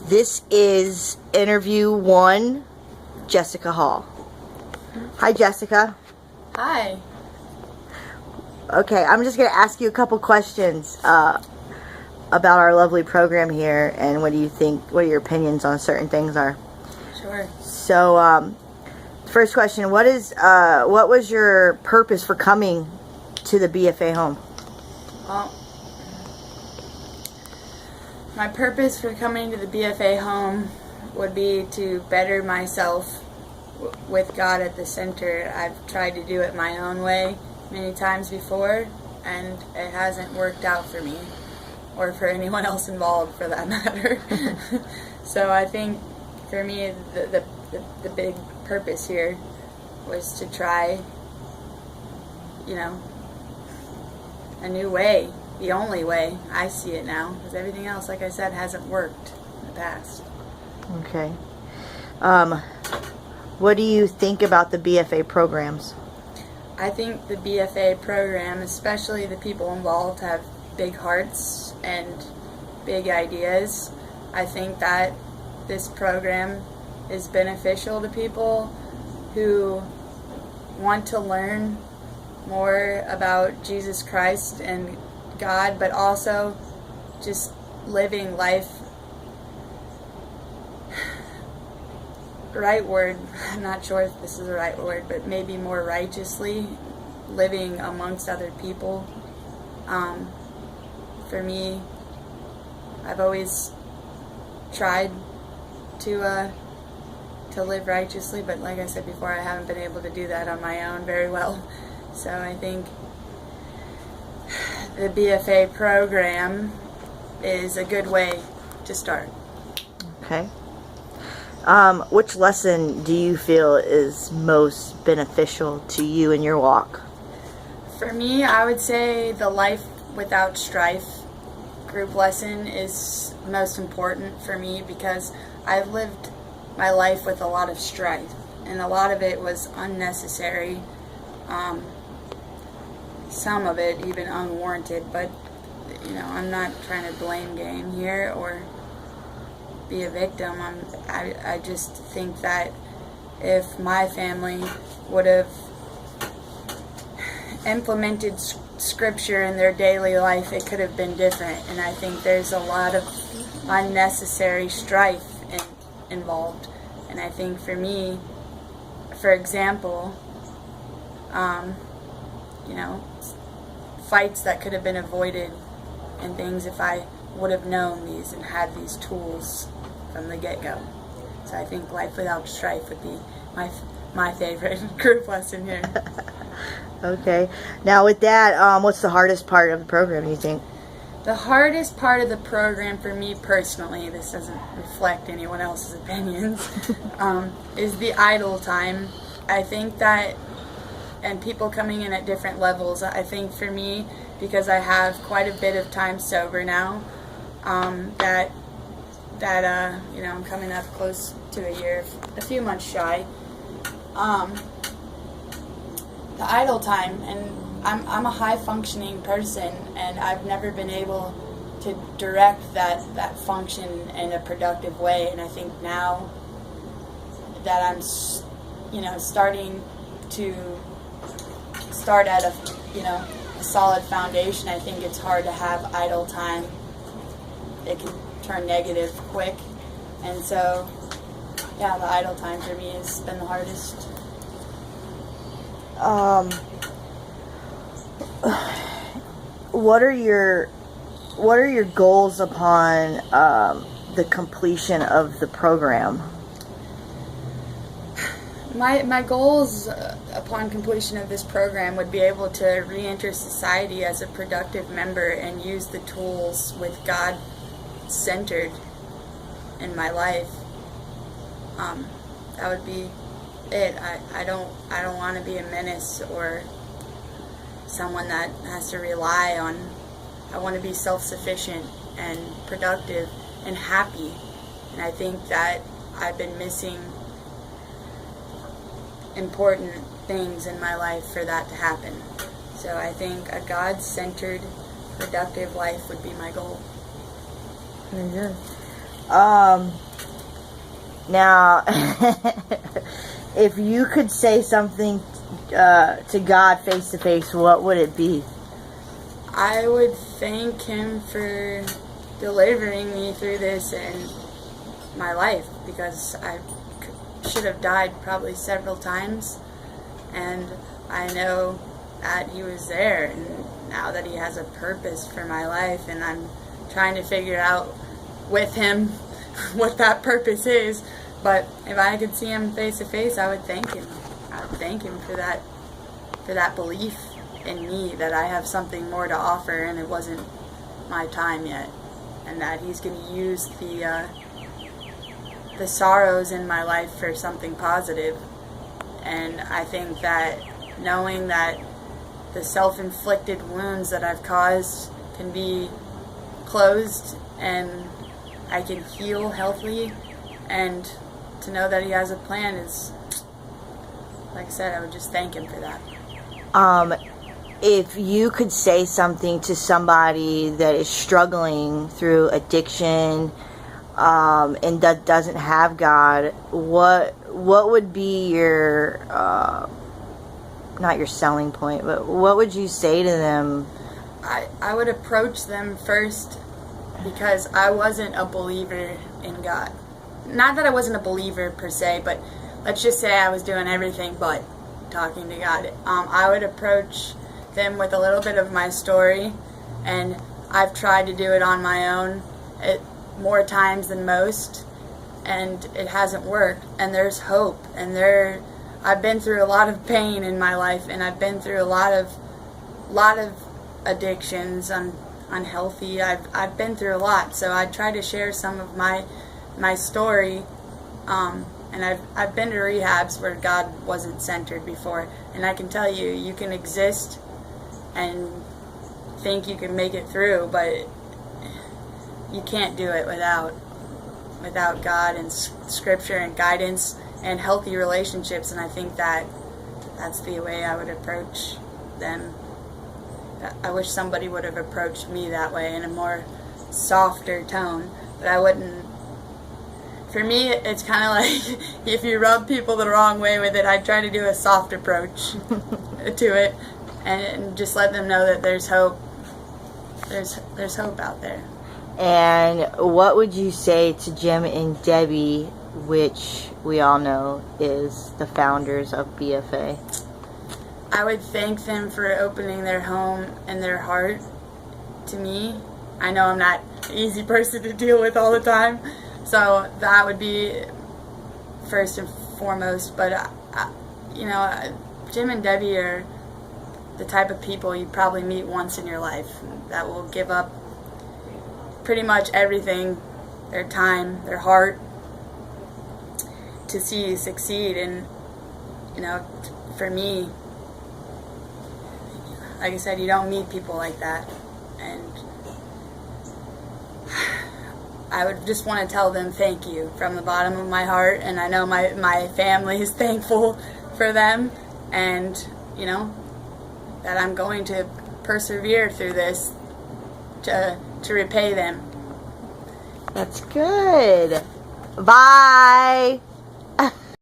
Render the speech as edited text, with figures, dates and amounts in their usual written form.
This is interview 1, Jessica Hall. Hi, Jessica. Hi. Okay, I'm just going to ask you a couple questions about our lovely program here, and what do you think, what your opinions on certain things are? Sure. So, first question, what was your purpose for coming to the BFA home? Well, my purpose for coming to the BFA home would be to better myself with God at the center. I've tried to do it my own way many times before, and it hasn't worked out for me, or for anyone else involved for that matter. So I think for me the big purpose here was to try, a new way, the only way I see it now, because everything else, like I said, hasn't worked in the past. Okay. What do you think about the BFA programs? I think the BFA program, especially the people involved, have big hearts and big ideas. I think that this program is beneficial to people who want to learn more about Jesus Christ and God, but also just living life, right word, I'm not sure if this is the right word, but maybe more righteously, living amongst other people. For me, I've always tried to live righteously, but like I said before, I haven't been able to do that on my own very well. So I think the BFA program is a good way to start. Okay. Which lesson do you feel is most beneficial to you in your walk? For me, I would say the Life Without Strife group lesson is most important for me, because I've lived my life with a lot of strife, and a lot of it was unnecessary. Some of it even unwarranted, but I'm not trying to blame game here or be a victim. I just think that if my family would have implemented scripture in their daily life, it could have been different. And I think there's a lot of unnecessary strife involved. And I think for me, for example, fights that could have been avoided and things if I would have known these and had these tools from the get-go. So I think Life Without Strife would be my favorite group lesson here. Okay. Now with that, what's the hardest part of the program, you think? The hardest part of the program for me personally, this doesn't reflect anyone else's opinions, is the idle time. I think that, and people coming in at different levels, I think for me, because I have quite a bit of time sober now, that I'm coming up close to a year, a few months shy. The idle time, and I'm a high functioning person, and I've never been able to direct that function in a productive way. And I think now that I'm starting to start at a solid foundation, I think it's hard to have idle time. It can turn negative quick, and so the idle time for me has been the hardest. What are your goals upon the completion of the program? My goals upon completion of this program would be able to re-enter society as a productive member and use the tools with God centered in my life. That would be it. I don't want to be a menace or someone that has to rely on. I want to be self-sufficient and productive and happy. And I think that I've been missing important things in my life for that to happen. So I think a God-centered, productive life would be my goal. Very good. Now, if you could say something to God face to face, what would it be? I would thank him for delivering me through this in my life, because I should have died probably several times, and I know that he was there, and now that he has a purpose for my life, and I'm trying to figure out with him what that purpose is. But if I could see him face to face, I would thank him. I would thank him for that belief in me, that I have something more to offer and it wasn't my time yet, and that he's going to use the sorrows in my life for something positive. And I think that knowing that the self-inflicted wounds that I've caused can be closed and I can heal healthily, and to know that he has a plan is, like I said, I would just thank him for that. If you could say something to somebody that is struggling through addiction, and that doesn't have God, what would be your not your selling point, but what would you say to them? I would approach them first, because I wasn't a believer in God. Not that I wasn't a believer per se, but let's just say I was doing everything but talking to God. I would approach them with a little bit of my story, and I've tried to do it on my own more times than most, and it hasn't worked. And there's hope, and I've been through a lot of pain in my life, and I've been through a lot of addictions. I'm unhealthy. I've been through a lot, so I try to share some of my story. And I've been to rehabs where God wasn't centered before, and I can tell you, you can exist and think you can make it through, but you can't do it without God and Scripture and guidance and healthy relationships. And I think that's the way I would approach them. I wish somebody would have approached me that way, in a more softer tone, but I wouldn't. For me, it's kind of like if you rub people the wrong way with it, I try to do a soft approach to it, and just let them know that there's hope. There's hope out there. And what would you say to Jim and Debbie, which we all know is the founders of BFA? I would thank them for opening their home and their heart to me. I know I'm not an easy person to deal with all the time, so that would be first and foremost. But, Jim and Debbie are the type of people you probably meet once in your life that will give up pretty much everything, their time, their heart, to see you succeed. And, for me, like I said, you don't meet people like that. And I would just want to tell them thank you from the bottom of my heart. And I know my family is thankful for them. And, that I'm going to persevere through this to repay them. That's good. Bye.